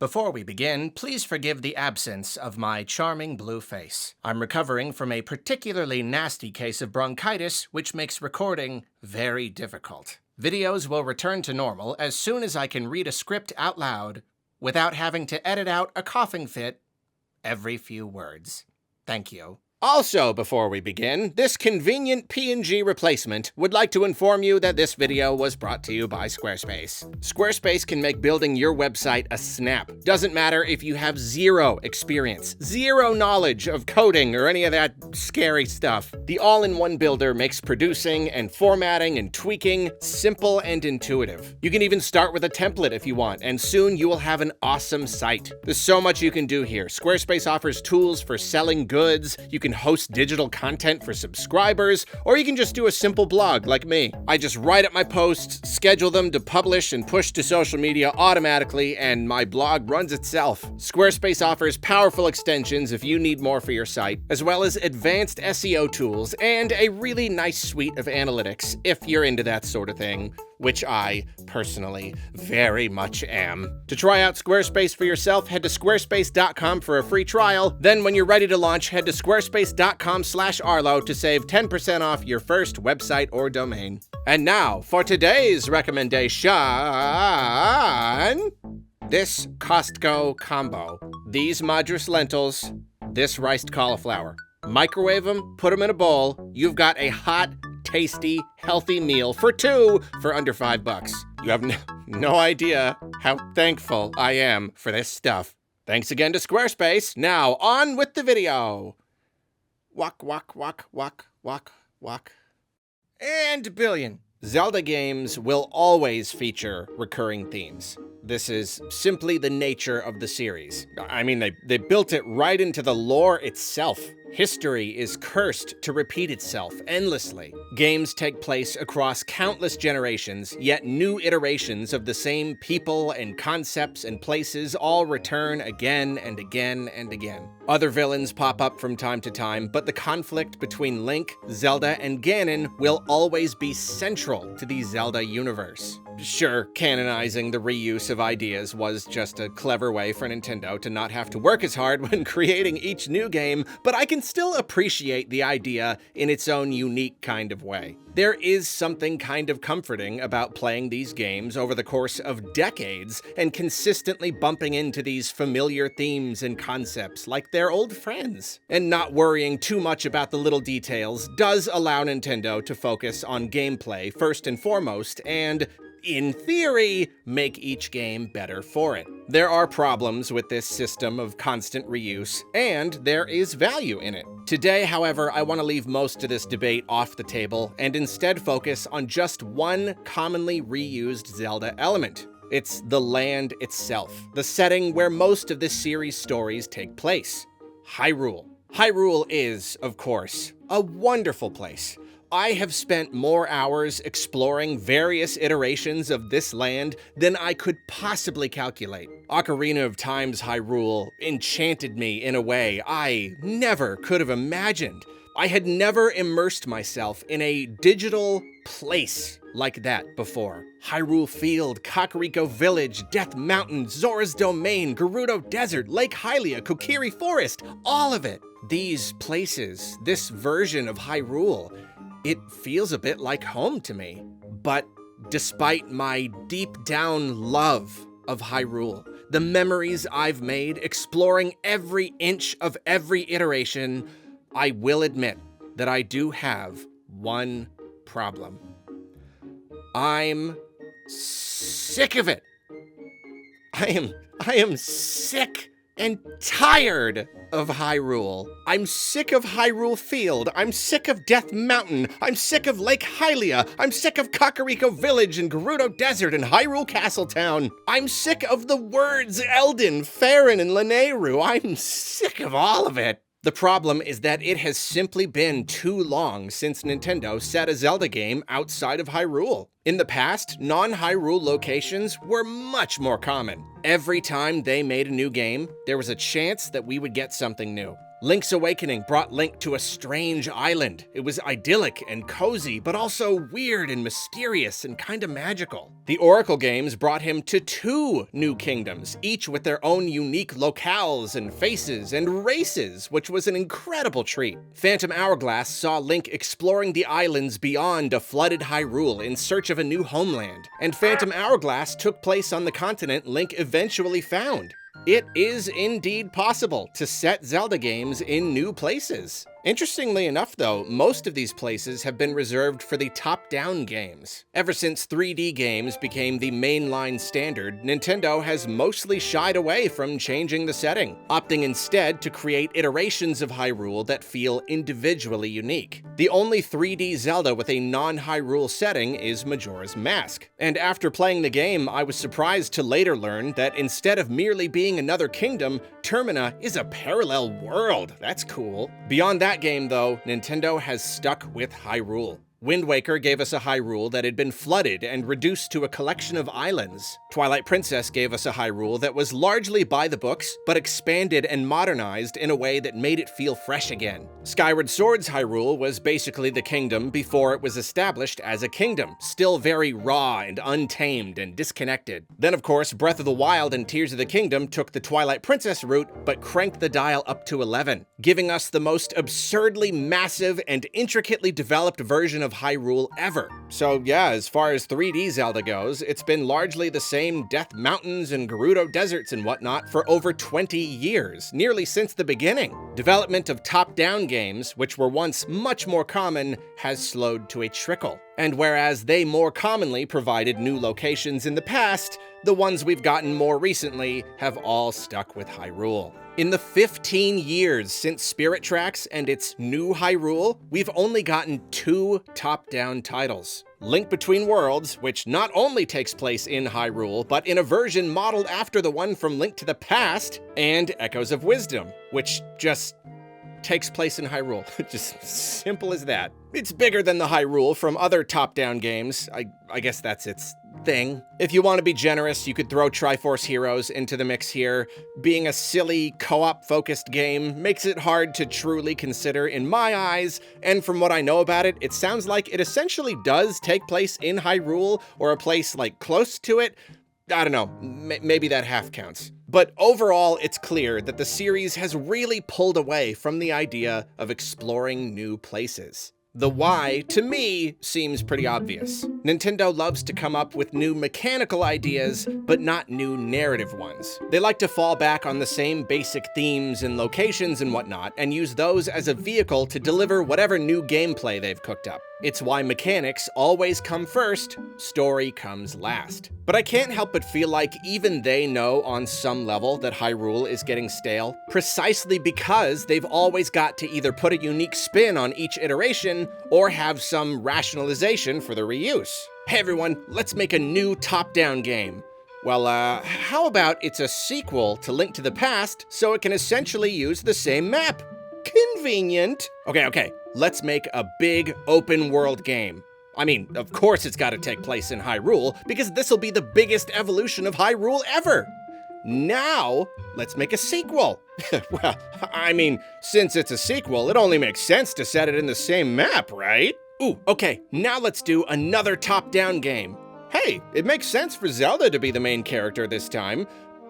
Before we begin, please forgive the absence of my charming blue face. I'm recovering from a particularly nasty case of bronchitis, which makes recording very difficult. Videos will return to normal as soon as I can read a script out loud without having to edit out a coughing fit every few words. Thank you. Also, before we begin, this convenient PNG replacement would like to inform you that this video was brought to you by Squarespace. Squarespace can make building your website a snap. Doesn't matter if you have zero experience, zero knowledge of coding or any of that scary stuff. The all-in-one builder makes producing and formatting and tweaking simple and intuitive. You can even start with a template if you want, and soon you will have an awesome site. There's so much you can do here. Squarespace offers tools for selling goods. You can host digital content for subscribers, or you can just do a simple blog like me. I just write up my posts, schedule them to publish and push to social media automatically, and my blog runs itself. Squarespace offers powerful extensions if you need more for your site, as well as advanced SEO tools and a really nice suite of analytics if you're into that sort of thing, which I, personally, very much am. To try out Squarespace for yourself, head to squarespace.com for a free trial. Then when you're ready to launch, head to squarespace.com/Arlo to save 10% off your first website or domain. And now, for today's recommendation, this Costco combo. These Madras lentils, this riced cauliflower. Microwave them, put them in a bowl, you've got a hot, tasty, healthy meal for two for under $5. You have no idea how thankful I am for this stuff. Thanks again to Squarespace. Now, on with the video. Walk, walk, walk, walk, walk, walk. And billion. Zelda games will always feature recurring themes. This is simply the nature of the series. I mean, they built it right into the lore itself. History is cursed to repeat itself endlessly. Games take place across countless generations, yet new iterations of the same people and concepts and places all return again and again and again. Other villains pop up from time to time, but the conflict between Link, Zelda, and Ganon will always be central to the Zelda universe. Sure, canonizing the reuse of ideas was just a clever way for Nintendo to not have to work as hard when creating each new game, but I can still appreciate the idea in its own unique kind of way. There is something kind of comforting about playing these games over the course of decades and consistently bumping into these familiar themes and concepts like they're old friends. And not worrying too much about the little details does allow Nintendo to focus on gameplay first and foremost, and in theory, make each game better for it. There are problems with this system of constant reuse, and there is value in it. Today, however, I want to leave most of this debate off the table and instead focus on just one commonly reused Zelda element. It's the land itself, the setting where most of this series' stories take place: Hyrule. Hyrule is, of course, a wonderful place. I have spent more hours exploring various iterations of this land than I could possibly calculate. Ocarina of Time's Hyrule enchanted me in a way I never could have imagined. I had never immersed myself in a digital place like that before. Hyrule Field, Kakariko Village, Death Mountain, Zora's Domain, Gerudo Desert, Lake Hylia, Kokiri Forest, all of it. These places, this version of Hyrule, it feels a bit like home to me. But despite my deep down love of Hyrule, the memories I've made exploring every inch of every iteration, I will admit that I do have one problem. I'm sick of it. I am sick and tired of Hyrule. I'm sick of Hyrule Field. I'm sick of Death Mountain. I'm sick of Lake Hylia. I'm sick of Kakariko Village and Gerudo Desert and Hyrule Castletown. I'm sick of the words Eldin, Farron, and Lanayru. I'm sick of all of it. The problem is that it has simply been too long since Nintendo set a Zelda game outside of Hyrule. In the past, non-Hyrule locations were much more common. Every time they made a new game, there was a chance that we would get something new. Link's Awakening brought Link to a strange island. It was idyllic and cozy, but also weird and mysterious and kinda magical. The Oracle games brought him to 2 new kingdoms, each with their own unique locales and faces and races, which was an incredible treat. Phantom Hourglass saw Link exploring the islands beyond a flooded Hyrule in search of a new homeland, and Phantom Hourglass took place on the continent Link eventually found. It is indeed possible to set Zelda games in new places. Interestingly enough though, most of these places have been reserved for the top-down games. Ever since 3D games became the mainline standard, Nintendo has mostly shied away from changing the setting, opting instead to create iterations of Hyrule that feel individually unique. The only 3D Zelda with a non-Hyrule setting is Majora's Mask. And after playing the game, I was surprised to later learn that instead of merely being another kingdom, Termina is a parallel world. That's cool. Beyond that game, though, Nintendo has stuck with Hyrule. Wind Waker gave us a Hyrule that had been flooded and reduced to a collection of islands. Twilight Princess gave us a Hyrule that was largely by the books, but expanded and modernized in a way that made it feel fresh again. Skyward Sword's Hyrule was basically the kingdom before it was established as a kingdom, still very raw and untamed and disconnected. Then, of course, Breath of the Wild and Tears of the Kingdom took the Twilight Princess route, but cranked the dial up to 11, giving us the most absurdly massive and intricately developed version of Hyrule ever. So yeah, as far as 3D Zelda goes, it's been largely the same Death Mountains and Gerudo Deserts and whatnot for over 20 years, nearly since the beginning. Development of top-down games, which were once much more common, has slowed to a trickle. And whereas they more commonly provided new locations in the past, the ones we've gotten more recently have all stuck with Hyrule. In the 15 years since Spirit Tracks and its new Hyrule, we've only gotten 2 top-down titles. Link Between Worlds, which not only takes place in Hyrule, but in a version modeled after the one from Link to the Past, and Echoes of Wisdom, which just takes place in Hyrule. Just simple as that. It's bigger than the Hyrule from other top-down games. I guess that's its thing. If you want to be generous, you could throw Triforce Heroes into the mix here. Being a silly, co-op focused game makes it hard to truly consider in my eyes, and from what I know about it, it sounds like it essentially does take place in Hyrule, or a place like close to it. I don't know, maybe that half counts. But overall, it's clear that the series has really pulled away from the idea of exploring new places. The why, to me, seems pretty obvious. Nintendo loves to come up with new mechanical ideas, but not new narrative ones. They like to fall back on the same basic themes and locations and whatnot, and use those as a vehicle to deliver whatever new gameplay they've cooked up. It's why mechanics always come first, story comes last. But I can't help but feel like even they know on some level that Hyrule is getting stale, precisely because they've always got to either put a unique spin on each iteration or have some rationalization for the reuse. Hey everyone, let's make a new top-down game. Well, how about it's a sequel to Link to the Past so it can essentially use the same map? Convenient. Okay, let's make a big open world game. I mean, of course it's gotta take place in Hyrule, because this'll be the biggest evolution of Hyrule ever. Now, let's make a sequel. Well, I mean, since it's a sequel, it only makes sense to set it in the same map, right? Ooh, okay, now let's do another top-down game. Hey, it makes sense for Zelda to be the main character this time.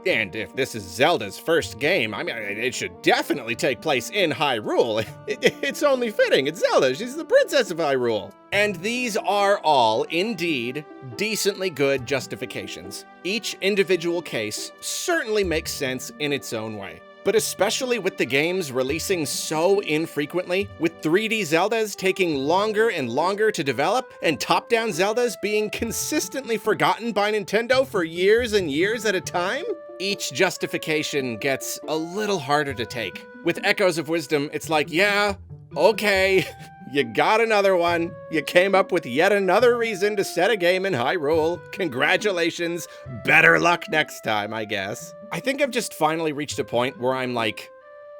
And if this is Zelda's first game, I mean, it should definitely take place in Hyrule. It's only fitting, it's Zelda, she's the princess of Hyrule. And these are all, indeed, decently good justifications. Each individual case certainly makes sense in its own way. But especially with the games releasing so infrequently, with 3D Zeldas taking longer and longer to develop, and top-down Zeldas being consistently forgotten by Nintendo for years and years at a time, each justification gets a little harder to take. With Echoes of Wisdom, it's like, yeah, okay, you got another one. You came up with yet another reason to set a game in Hyrule. Congratulations. Better luck next time, I guess. I think I've just finally reached a point where I'm like,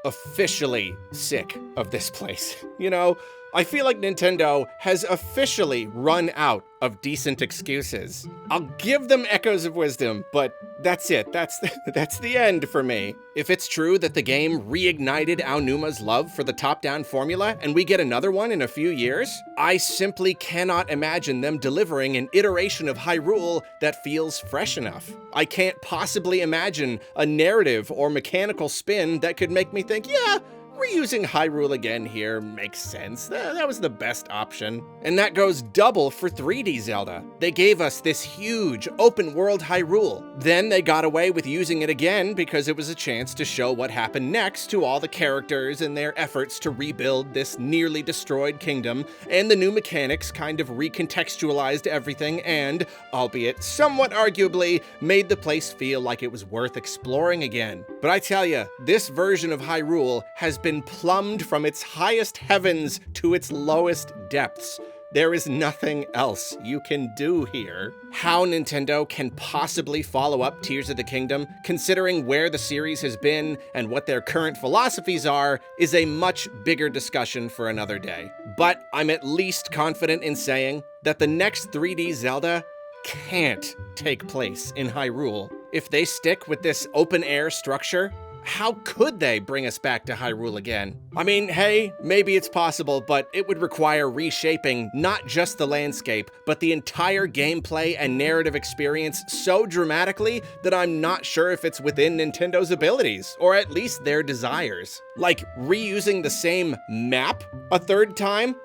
officially sick of this place. You know, I feel like Nintendo has officially run out of decent excuses. I'll give them Echoes of Wisdom, but That's it. That's the end for me. If it's true that the game reignited Aonuma's love for the top-down formula and we get another one in a few years, I simply cannot imagine them delivering an iteration of Hyrule that feels fresh enough. I can't possibly imagine a narrative or mechanical spin that could make me think, yeah, reusing Hyrule again here makes sense. That was the best option. And that goes double for 3D Zelda. They gave us this huge open-world Hyrule. Then they got away with using it again because it was a chance to show what happened next to all the characters and their efforts to rebuild this nearly destroyed kingdom, and the new mechanics kind of recontextualized everything and, albeit somewhat arguably, made the place feel like it was worth exploring again. But I tell ya, this version of Hyrule has been plumbed from its highest heavens to its lowest depths. There is nothing else you can do here. How Nintendo can possibly follow up Tears of the Kingdom, considering where the series has been and what their current philosophies are, is a much bigger discussion for another day. But I'm at least confident in saying that the next 3D Zelda can't take place in Hyrule. If they stick with this open-air structure, how could they bring us back to Hyrule again? I mean, hey, maybe it's possible, but it would require reshaping not just the landscape, but the entire gameplay and narrative experience so dramatically that I'm not sure if it's within Nintendo's abilities, or at least their desires. Like, reusing the same map a third time?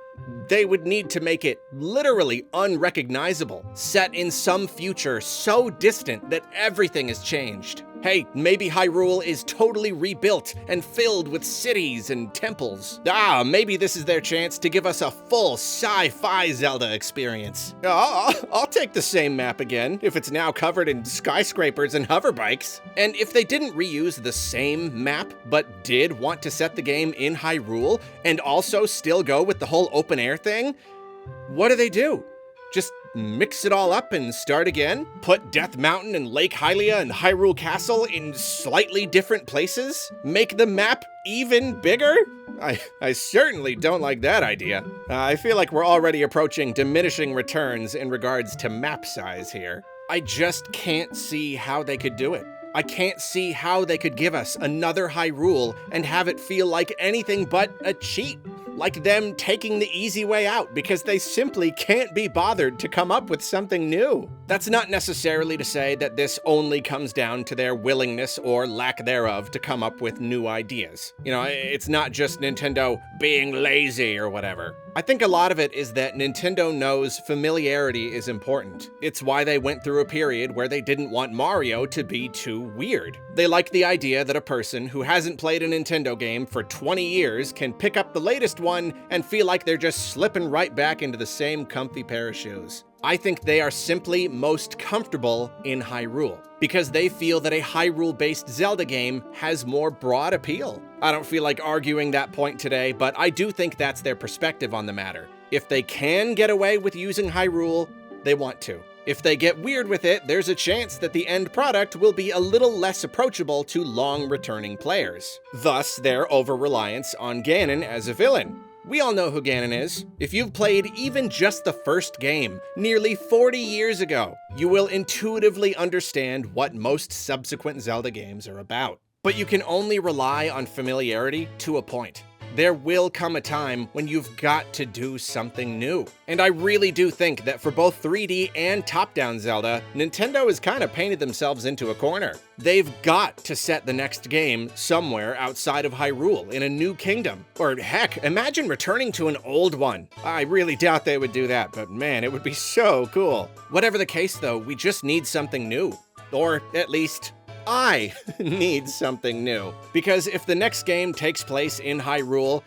They would need to make it literally unrecognizable, set in some future so distant that everything has changed. Hey, maybe Hyrule is totally rebuilt and filled with cities and temples. Maybe this is their chance to give us a full sci-fi Zelda experience. I'll take the same map again, if it's now covered in skyscrapers and hoverbikes. And if they didn't reuse the same map, but did want to set the game in Hyrule, and also still go with the whole open air thing, what do? Just mix it all up and start again? Put Death Mountain and Lake Hylia and Hyrule Castle in slightly different places? Make the map even bigger? I certainly don't like that idea. I feel like we're already approaching diminishing returns in regards to map size here. I just can't see how they could do it. I can't see how they could give us another Hyrule and have it feel like anything but a cheat. Like them taking the easy way out because they simply can't be bothered to come up with something new. That's not necessarily to say that this only comes down to their willingness or lack thereof to come up with new ideas. You know, it's not just Nintendo being lazy or whatever. I think a lot of it is that Nintendo knows familiarity is important. It's why they went through a period where they didn't want Mario to be too weird. They like the idea that a person who hasn't played a Nintendo game for 20 years can pick up the latest one and feel like they're just slipping right back into the same comfy pair of shoes. I think they are simply most comfortable in Hyrule, because they feel that a Hyrule-based Zelda game has more broad appeal. I don't feel like arguing that point today, but I do think that's their perspective on the matter. If they can get away with using Hyrule, they want to. If they get weird with it, there's a chance that the end product will be a little less approachable to long-returning players. Thus, their over-reliance on Ganon as a villain. We all know who Ganon is. If you've played even just the first game, nearly 40 years ago, you will intuitively understand what most subsequent Zelda games are about. But you can only rely on familiarity to a point. There will come a time when you've got to do something new. And I really do think that for both 3D and top-down Zelda, Nintendo has kind of painted themselves into a corner. They've got to set the next game somewhere outside of Hyrule in a new kingdom. Or heck, imagine returning to an old one. I really doubt they would do that, but man, it would be so cool. Whatever the case though, we just need something new. Or at least, I need something new. Because if the next game takes place in Hyrule,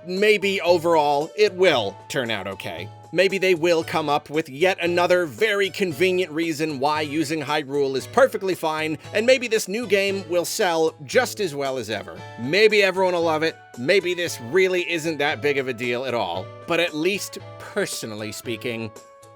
maybe overall it will turn out okay. Maybe they will come up with yet another very convenient reason why using Hyrule is perfectly fine, and maybe this new game will sell just as well as ever. Maybe everyone will love it, maybe this really isn't that big of a deal at all, but at least personally speaking,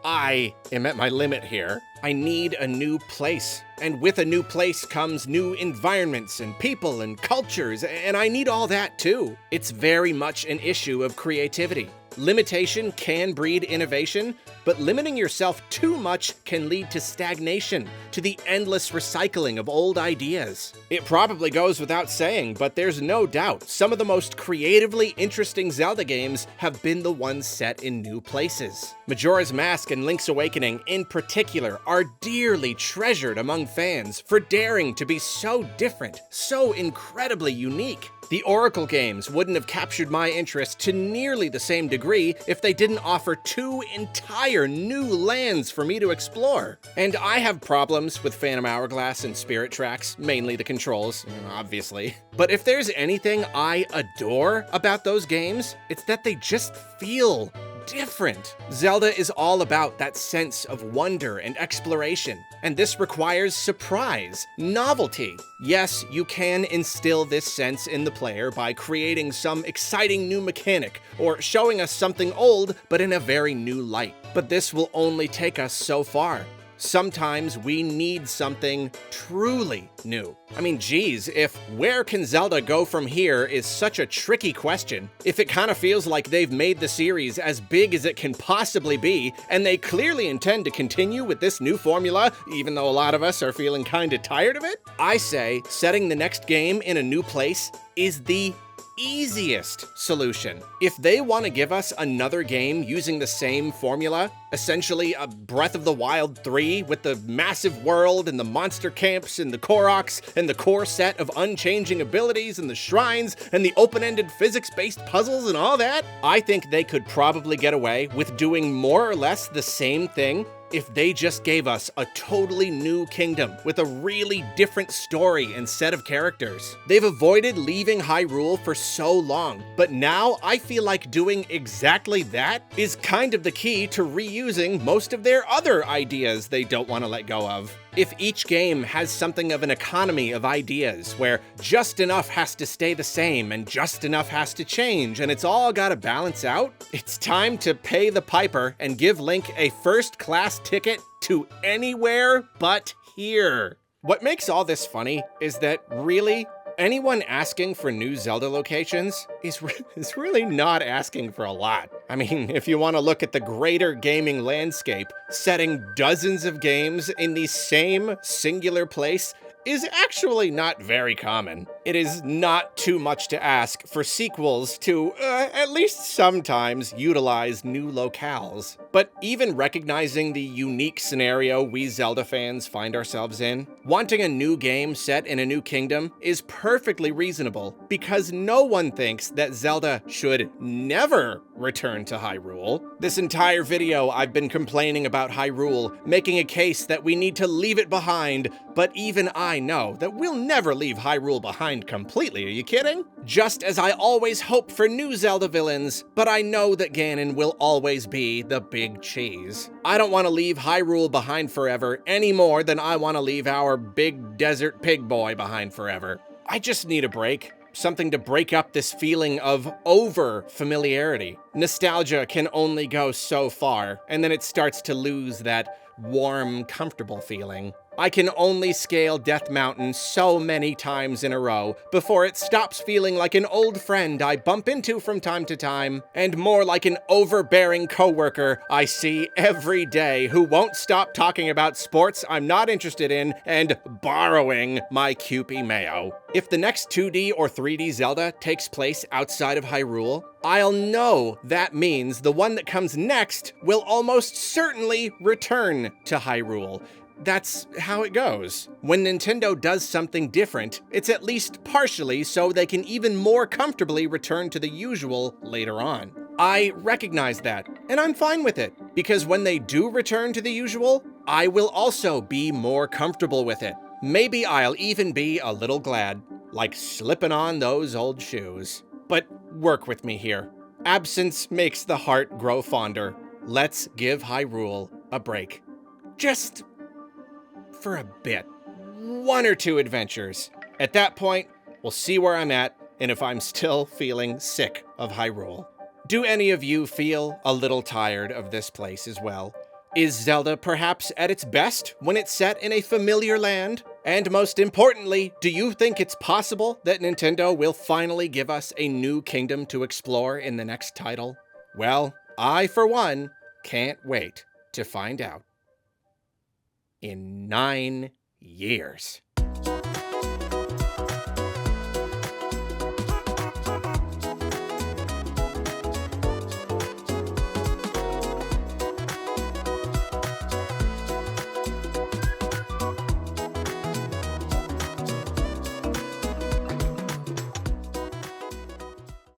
I am at my limit here. I need a new place. And with a new place comes new environments and people and cultures, and I need all that too. It's very much an issue of creativity. Limitation can breed innovation, but limiting yourself too much can lead to stagnation, to the endless recycling of old ideas. It probably goes without saying, but there's no doubt some of the most creatively interesting Zelda games have been the ones set in new places. Majora's Mask and Link's Awakening, in particular, are dearly treasured among fans for daring to be so different, so incredibly unique. The Oracle games wouldn't have captured my interest to nearly the same degree if they didn't offer 2 entire new lands for me to explore. And I have problems with Phantom Hourglass and Spirit Tracks, mainly the controls, obviously. But if there's anything I adore about those games, it's that they just feel different. Zelda is all about that sense of wonder and exploration, and this requires surprise, novelty. Yes, you can instill this sense in the player by creating some exciting new mechanic, or showing us something old but in a very new light. But this will only take us so far. Sometimes we need something truly new. I mean, geez, if where can Zelda go from here is such a tricky question, if it kind of feels like they've made the series as big as it can possibly be, and they clearly intend to continue with this new formula, even though a lot of us are feeling kinda tired of it, I say setting the next game in a new place is the easiest solution. If they want to give us another game using the same formula, essentially a Breath of the Wild 3 with the massive world and the monster camps and the Koroks and the core set of unchanging abilities and the shrines and the open-ended physics-based puzzles and all that, I think they could probably get away with doing more or less the same thing if they just gave us a totally new kingdom with a really different story and set of characters. They've avoided leaving Hyrule for so long, but now I feel like doing exactly that is kind of the key to reusing most of their other ideas they don't want to let go of. If each game has something of an economy of ideas, where just enough has to stay the same and just enough has to change, and it's all gotta balance out, it's time to pay the piper and give Link a first-class ticket to anywhere but here. What makes all this funny is that, really, anyone asking for new Zelda locations is really not asking for a lot. I mean, if you want to look at the greater gaming landscape, setting dozens of games in the same singular place is actually not very common. It is not too much to ask for sequels to, at least sometimes, utilize new locales. But even recognizing the unique scenario we Zelda fans find ourselves in, wanting a new game set in a new kingdom is perfectly reasonable, because no one thinks that Zelda should never return to Hyrule. This entire video I've been complaining about Hyrule, making a case that we need to leave it behind, but even I know that we'll never leave Hyrule behind completely, are you kidding? Just as I always hope for new Zelda villains, but I know that Ganon will always be the big cheese. I don't want to leave Hyrule behind forever any more than I want to leave our big desert pig boy behind forever. I just need a break. Something to break up this feeling of over-familiarity. Nostalgia can only go so far, and then it starts to lose that warm, comfortable feeling. I can only scale Death Mountain so many times in a row before it stops feeling like an old friend I bump into from time to time, and more like an overbearing coworker I see every day who won't stop talking about sports I'm not interested in and borrowing my Kewpie mayo. If the next 2D or 3D Zelda takes place outside of Hyrule, I'll know that means the one that comes next will almost certainly return to Hyrule. That's how it goes. When Nintendo does something different, it's at least partially so they can even more comfortably return to the usual later on. I recognize that, and I'm fine with it, because when they do return to the usual, I will also be more comfortable with it. Maybe I'll even be a little glad, like slipping on those old shoes. But work with me here. Absence makes the heart grow fonder. Let's give Hyrule a break. Just for a bit. 1 or 2 adventures. At that point, we'll see where I'm at and if I'm still feeling sick of Hyrule. Do any of you feel a little tired of this place as well? Is Zelda perhaps at its best when it's set in a familiar land? And most importantly, do you think it's possible that Nintendo will finally give us a new kingdom to explore in the next title? Well, I, for one, can't wait to find out. In 9 years.